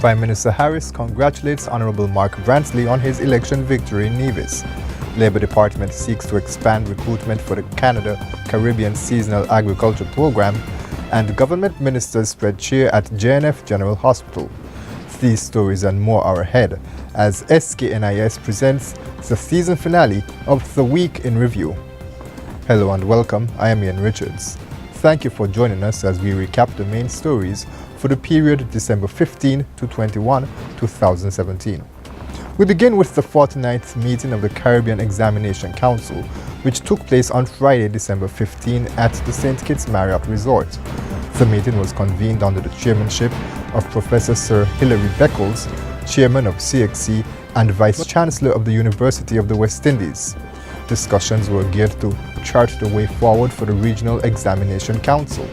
Prime Minister Harris congratulates Honorable Mark Brantley on his election victory in Nevis. Labour Department seeks to expand recruitment for the Canada-Caribbean Seasonal Agriculture Program, and government ministers spread cheer at JNF General Hospital. These stories and more are ahead as SKNIS presents the season finale of The Week in Review. Hello and welcome, I am Ian Richards. Thank you for joining us as we recap the main stories for the period December 15 to 21, 2017. We begin with the 49th meeting of the Caribbean Examination Council, which took place on Friday, December 15 at the St. Kitts Marriott Resort. The meeting was convened under the chairmanship of Professor Sir Hilary Beckles, Chairman of CXC and Vice Chancellor of the University of the West Indies. Discussions were geared to chart the way forward for the Regional Examination Council.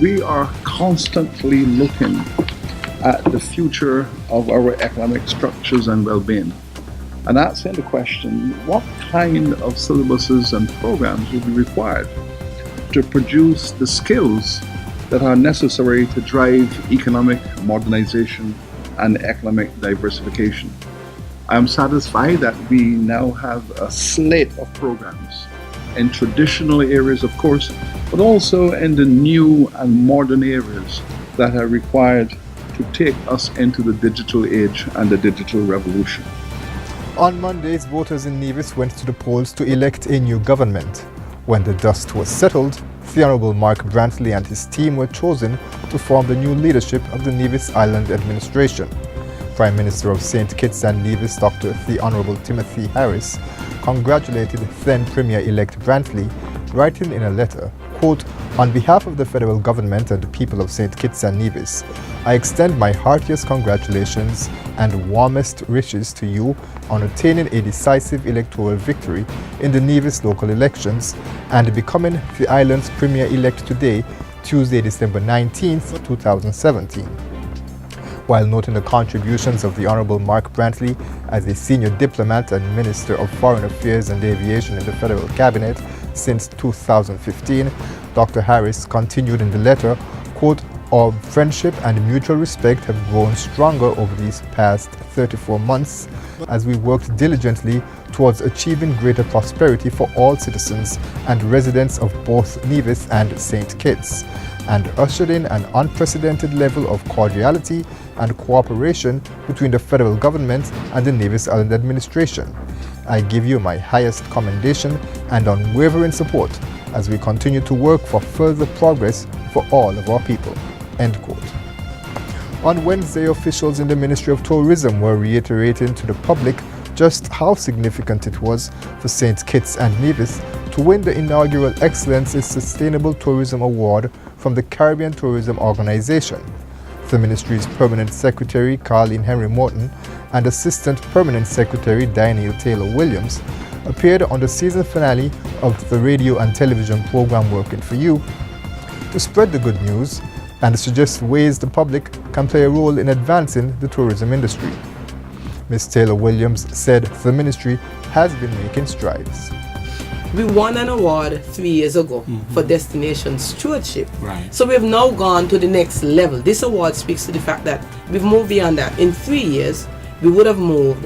We are constantly looking at the future of our economic structures and well-being, and asking the question, what kind of syllabuses and programs will be required to produce the skills that are necessary to drive economic modernization and economic diversification. I am satisfied that we now have a slate of programs in traditional areas, of course, but also in the new and modern areas that are required to take us into the digital age and the digital revolution. On Mondays, voters in Nevis went to the polls to elect a new government. When the dust was settled, the Honourable Mark Brantley and his team were chosen to form the new leadership of the Nevis Island Administration. Prime Minister of St. Kitts and Nevis, Dr. the Honourable Timothy Harris, congratulated then Premier-elect Brantley, writing in a letter, quote, "On behalf of the federal government and the people of St. Kitts and Nevis, I extend my heartiest congratulations and warmest wishes to you on attaining a decisive electoral victory in the Nevis local elections and becoming the island's Premier-elect today, Tuesday, December 19th, 2017. While noting the contributions of the Honourable Mark Brantley as a senior diplomat and Minister of Foreign Affairs and Aviation in the Federal Cabinet since 2015, Dr. Harris continued in the letter, quote, "Our friendship and mutual respect have grown stronger over these past 34 months as we worked diligently towards achieving greater prosperity for all citizens and residents of both Nevis and St. Kitts, and ushered in an unprecedented level of cordiality and cooperation between the federal government and the Nevis Island Administration. I give you my highest commendation and unwavering support as we continue to work for further progress for all of our people." End quote. On Wednesday, officials in the Ministry of Tourism were reiterating to the public just how significant it was for St. Kitts and Nevis to win the inaugural Excellence in Sustainable Tourism Award from the Caribbean Tourism Organization. The ministry's Permanent Secretary, Carleen Henry Morton, and Assistant Permanent Secretary, Daniel Taylor Williams, appeared on the season finale of the radio and television program Working for You to spread the good news and suggest ways the public can play a role in advancing the tourism industry. Ms. Taylor Williams said the ministry has been making strides. We won an award 3 years ago for Destination Stewardship. Right. So we've now gone to the next level. This award speaks to the fact that we've moved beyond that. In 3 years, we would have moved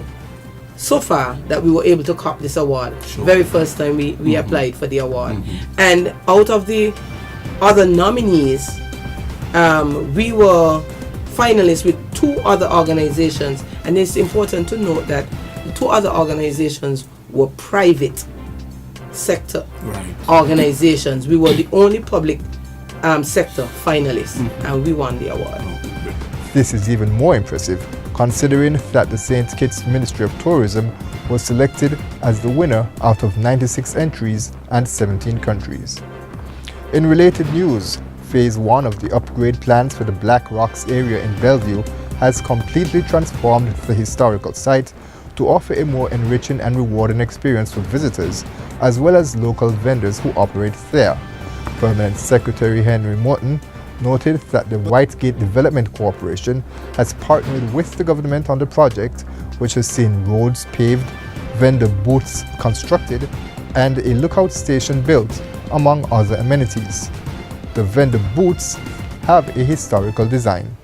so far that we were able to cop this award. Sure. Very first time we applied for the award. And out of the other nominees, we were finalists with 2 other organizations. And it's important to note that the 2 other organizations were private sector organizations. We were the only public sector finalists, and we won the award. This is even more impressive considering that the St. Kitts Ministry of Tourism was selected as the winner out of 96 entries and 17 countries. In related news, Phase 1 of the upgrade plans for the Black Rocks area in Bellevue has completely transformed the historical site to offer a more enriching and rewarding experience for visitors as well as local vendors who operate there. Permanent Secretary Henry Morton noted that the Whitegate Development Corporation has partnered with the government on the project, which has seen roads paved, vendor booths constructed, and a lookout station built, among other amenities. The vendor booths have a historical design.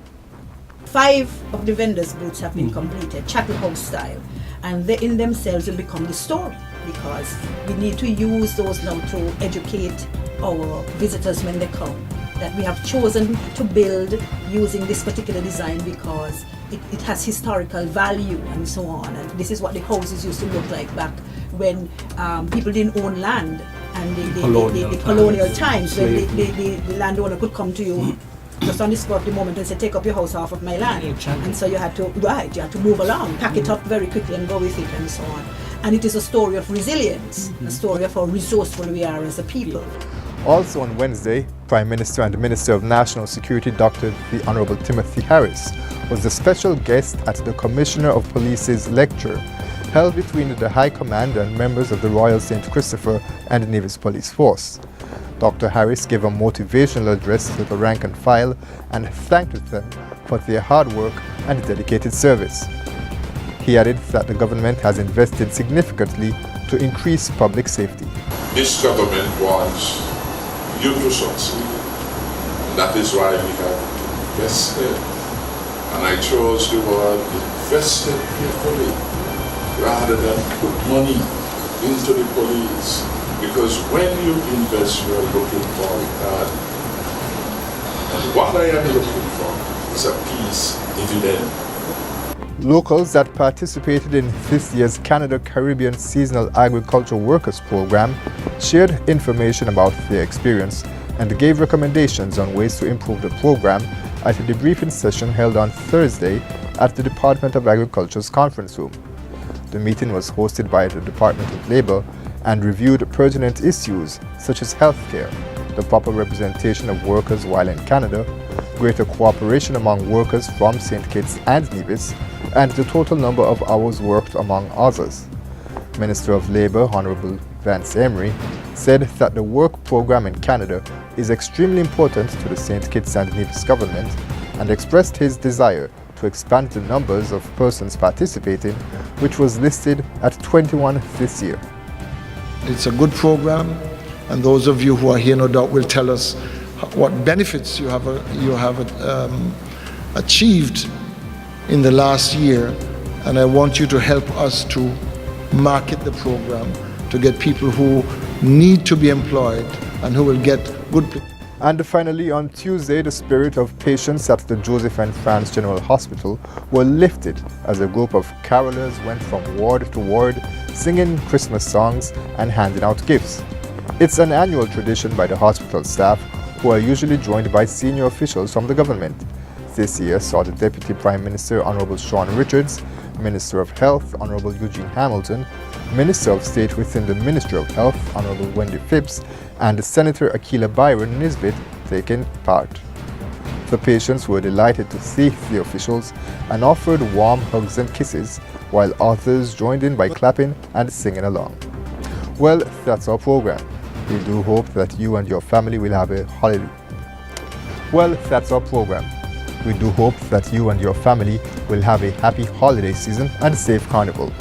5 of the vendors' booths have been completed, Chapel House style, and they in themselves will become the story, because we need to use those now to educate our visitors when they come, that we have chosen to build using this particular design because it has historical value and so on. And this is what the houses used to look like back when people didn't own land, and the colonial times when the landowner could come to you just on the spot the moment and say, take up your house off of my land. And so you had to move along, pack it up very quickly and go with it and so on. And it is a story of resilience, a story of how resourceful we are as a people. Also on Wednesday, Prime Minister and Minister of National Security Dr. the Honorable Timothy Harris was the special guest at the Commissioner of Police's lecture held between the High Command and members of the Royal St. Christopher and Nevis Police Force. Dr. Harris gave a motivational address to the rank and file and thanked them for their hard work and dedicated service. He added that the government has invested significantly to increase public safety. This government wants you to succeed. And that is why we have invested. And I chose the word invested carefully rather than put money into the police. Because when you invest, you are looking for a return. And what I am looking for is a peace dividend. Locals that participated in this year's Canada Caribbean Seasonal Agricultural Workers Program shared information about their experience and gave recommendations on ways to improve the program at a debriefing session held on Thursday at the Department of Agriculture's conference room. The meeting was hosted by the Department of Labour and reviewed pertinent issues such as healthcare, the proper representation of workers while in Canada, greater cooperation among workers from St. Kitts and Nevis, and the total number of hours worked among others. Minister of Labour Honourable Vance Emery said that the work program in Canada is extremely important to the St. Kitts and Nevis government and expressed his desire to expand the numbers of persons participating, which was listed at 21 this year. It's a good program, and those of you who are here no doubt will tell us what benefits you have achieved in the last year, and I want you to help us to market the program to get people who need to be employed and who will get good. And finally, on Tuesday, the spirit of patients at the Joseph and Franz General Hospital were lifted as a group of carolers went from ward to ward, singing Christmas songs and handing out gifts. It's an annual tradition by the hospital staff, who are usually joined by senior officials from the government. This year saw the Deputy Prime Minister Honourable Sean Richards, Minister of Health Honourable Eugene Hamilton, Minister of State within the Ministry of Health Honourable Wendy Phipps, and Senator Akila Byron Nisbet taking part. The patients were delighted to see the officials and offered warm hugs and kisses, while others joined in by clapping and singing along. Well, that's our program. We do hope that you and your family will have a holiday. Well, that's our program. We do hope that you and your family will have a happy holiday season and a safe carnival.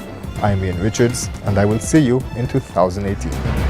I'm Ian Richards, and I will see you in 2018.